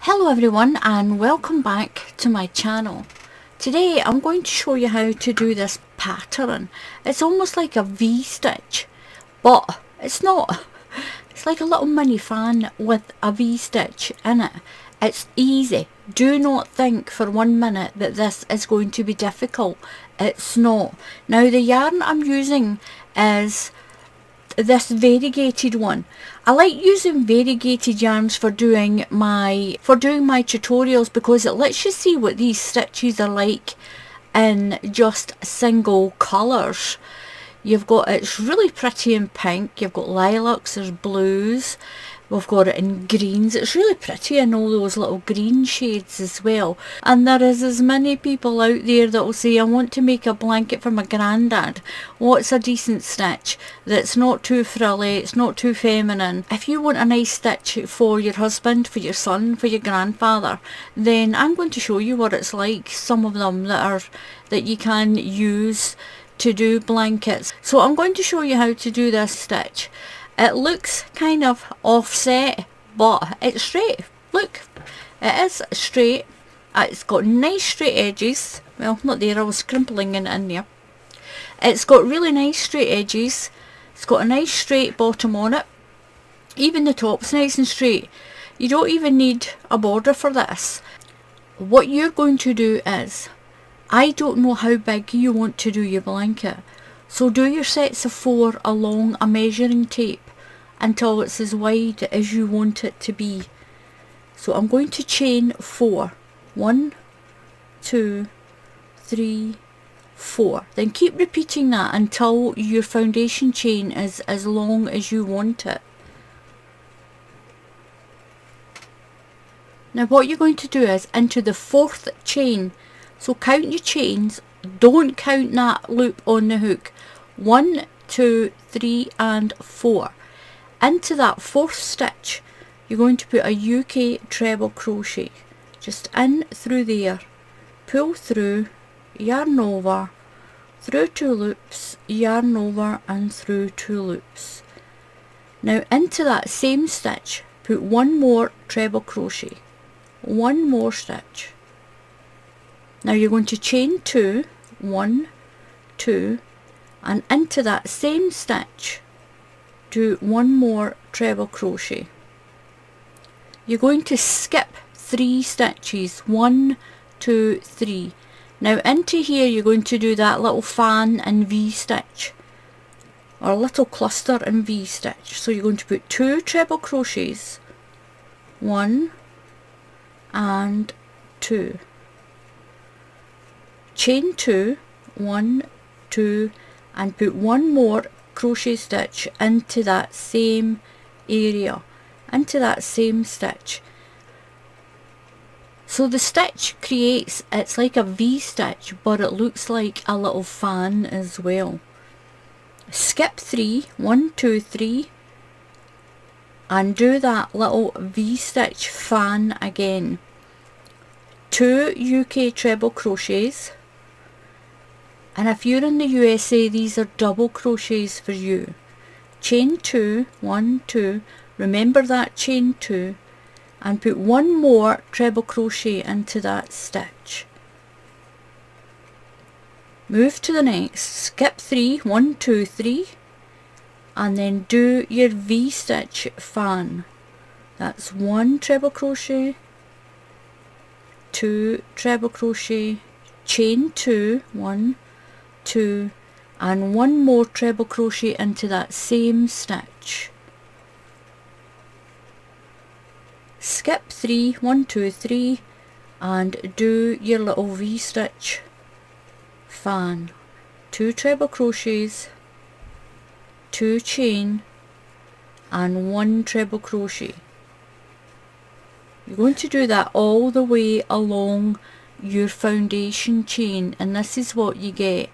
Hello everyone and welcome back to my channel. Today I'm going to show you how to do this pattern. It's almost like a V-stitch, but it's not. It's like a little mini fan with a V-stitch in it. It's easy. Do not think for 1 minute that this is going to be difficult. It's not. Now the yarn I'm using is this variegated one. I like using variegated yarns for doing my tutorials because it lets you see what these stitches are like in just single colours. It's really pretty in pink, you've got lilacs, there's blues, we've got it in greens. It's really pretty in all those little green shades as well. And there is as many people out there that will say, I want to make a blanket for my granddad. What's a decent stitch that's not too frilly, it's not too feminine? If you want a nice stitch for your husband, for your son, for your grandfather, then I'm going to show you what it's like. Some of them that you can use to do blankets. So I'm going to show you how to do this stitch. It looks kind of offset, but it's straight. Look, it is straight. It's got nice straight edges. Well, not there, I was crimpling it in there. It's got really nice straight edges. It's got a nice straight bottom on it. Even the top's nice and straight. You don't even need a border for this. What you're going to do is, I don't know how big you want to do your blanket, so do your sets of 4 along a measuring tape until it's as wide as you want it to be. So I'm going to chain 4. 1, 2, 3, 4. Then keep repeating that until your foundation chain is as long as you want it. Now what you're going to do is into the 4th chain. So count your chains, don't count that loop on the hook. 1, 2, 3 and 4. Into that 4th stitch you're going to put a UK treble crochet. Just in through there, pull through, yarn over, through 2 loops, yarn over and through 2 loops. Now into that same stitch put 1 more treble crochet, 1 more stitch. Now you're going to chain 2, 1, 2, and into that same stitch do 1 more treble crochet. You're going to skip 3 stitches, 1, 2, 3. Now into here you're going to do that little fan and V stitch, or a little cluster and V stitch. So you're going to put 2 treble crochets, 1 and 2. Chain 2, 1, 2 and put 1 more crochet stitch into that same area, into that same stitch. So the stitch creates, it's like a V stitch, but it looks like a little fan as well. Skip 3, 1, 2, 3 and do that little V stitch fan again. 2 UK treble crochets. And if you're in the USA, these are double crochets for you. Chain 2, 1, 2, remember that chain 2, and put 1 more treble crochet into that stitch. Move to the next, skip 3, 1, 2, 3, and then do your V stitch fan. That's 1 treble crochet, 2 treble crochet, chain 2, 1, 2 and 1 more treble crochet into that same stitch. Skip 3, 1, 2, 3 and do your little V stitch fan. 2 treble crochets, 2 chain and 1 treble crochet. You're going to do that all the way along your foundation chain, and this is what you get.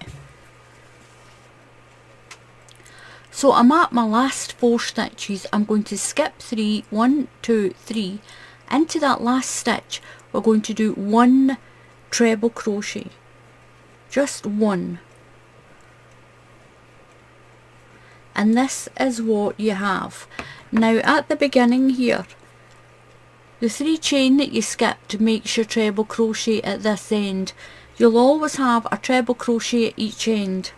So I'm at my last 4 stitches. I'm going to skip 3, 1, 2, 3. Into that last stitch we're going to do 1 treble crochet, just 1, and this is what you have. Now at the beginning here The 3 chain that you skipped makes your treble crochet at this end. You'll always have a treble crochet at each end.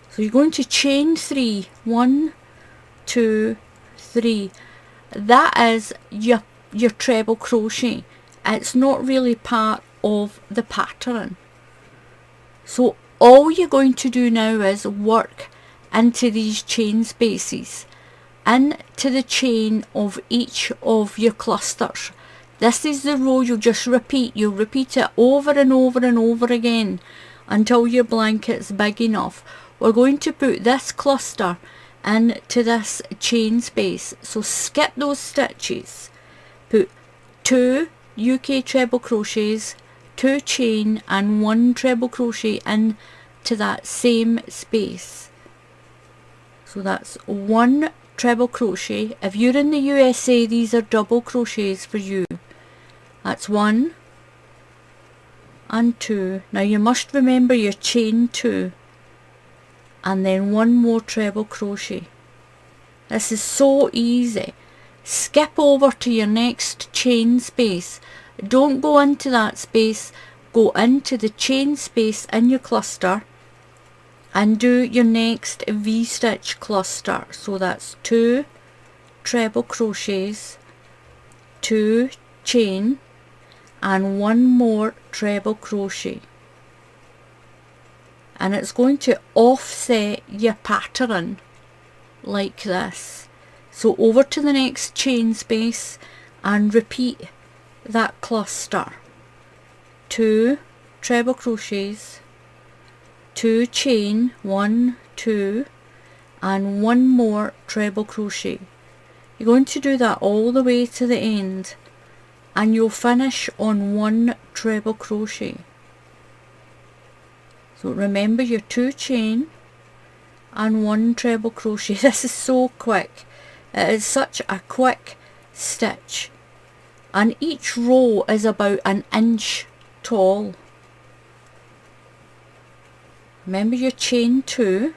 So you're going to chain 3, 1, 2, 3. That is your treble crochet. It's not really part of the pattern. So all you're going to do now is work into these chain spaces, into the chain of each of your clusters. This is the row you'll just repeat. You'll repeat it over and over and over again until your blanket's big enough. We're going to put this cluster into this chain space. So skip those stitches. Put 2 UK treble crochets, 2 chain and 1 treble crochet into that same space. So that's 1 treble crochet. If you're in the USA, these are double crochets for you. That's 1 and 2. Now you must remember your chain 2 and then 1 more treble crochet. This is so easy. Skip over to your next chain space. Don't go into that space, go into the chain space in your cluster and do your next V-stitch cluster. So that's 2 treble crochets, 2 chain and 1 more treble crochet. And it's going to offset your pattern like this. So over to the next chain space and repeat that cluster. 2 treble crochets, 2 chain, 1, 2 and 1 more treble crochet. You're going to do that all the way to the end and you'll finish on 1 treble crochet. So remember your 2 chain and 1 treble crochet. This is so quick. It is such a quick stitch. And each row is about 1 inch tall. Remember your chain 2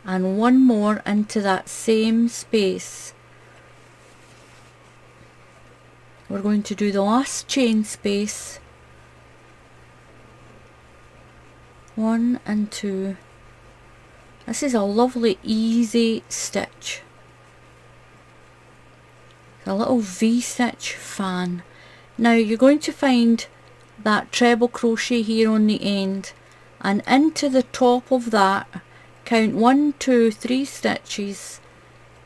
and 1 more into that same space. We're going to do the last chain space. 1 and 2. This is a lovely easy stitch. A little V-stitch fan. Now you're going to find that treble crochet here on the end and into the top of that count 1, 2, 3 stitches.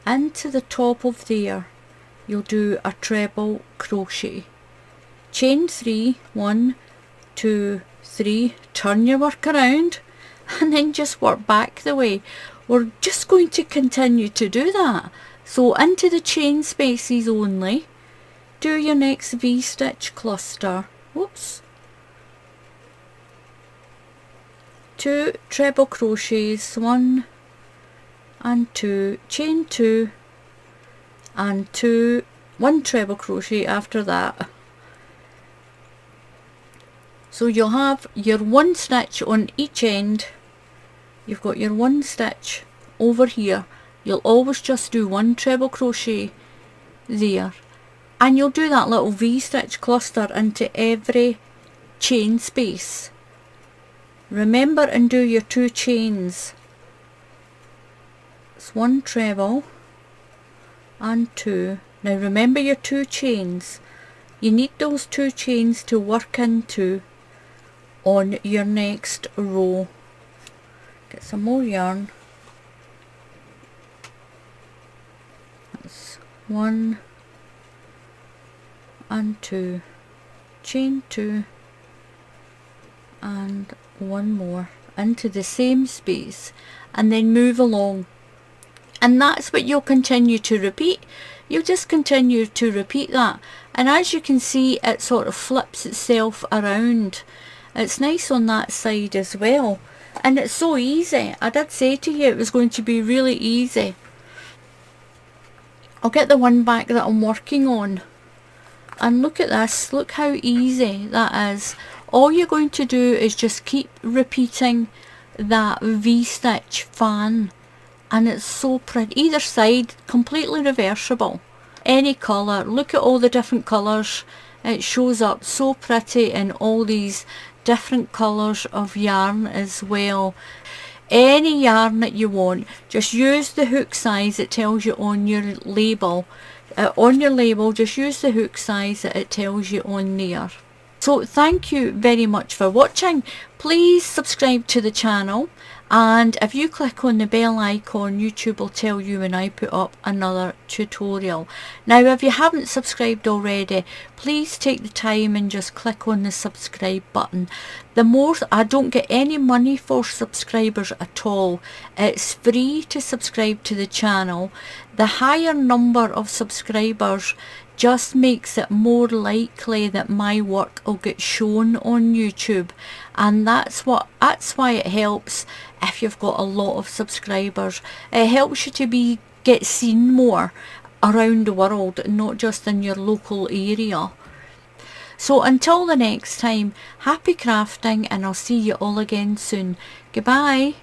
Into the top of there you'll do a treble crochet. Chain 3, 1, 2, 3, turn your work around and then just work back the way. We're just going to continue to do that. So into the chain spaces only, do your next V-stitch cluster. Whoops. 2 treble crochets, 1 and 2, chain 2 and 1 treble crochet after that. So you'll have your 1 stitch on each end. You've got your 1 stitch over here. You'll always just do 1 treble crochet there. And you'll do that little V-stitch cluster into every chain space. Remember and do your 2 chains. It's 1 treble and 2. Now remember your 2 chains. You need those 2 chains to work into on your next row. Get some more yarn. That's 1 and 2, chain 2 and 1 more into the same space and then move along. And that's what you'll continue to repeat. You'll just continue to repeat that, and as you can see it sort of flips itself around. It's nice on that side as well, and it's so easy. I did say to you it was going to be really easy. I'll get the one back that I'm working on, and look at this, look how easy that is. All you're going to do is just keep repeating that V-stitch fan, and it's so pretty. Either side completely reversible. any colour. Look at all the different colours. It shows up so pretty in all these different colours of yarn as well. Any yarn that you want, just use the hook size it tells you on your label. Just use the hook size that it tells you on there. So thank you very much for watching. Please subscribe to the channel, and if you click on the bell icon, YouTube will tell you when I put up another tutorial. Now if you haven't subscribed already, please take the time and just click on the subscribe button. I don't get any money for subscribers at all. It's free to subscribe to the channel. The higher number of subscribers just makes it more likely that my work will get shown on YouTube, and that's why it helps if you've got a lot of subscribers. It helps you to get seen more around the world, not just in your local area. So until the next time, happy crafting, and I'll see you all again soon. Goodbye.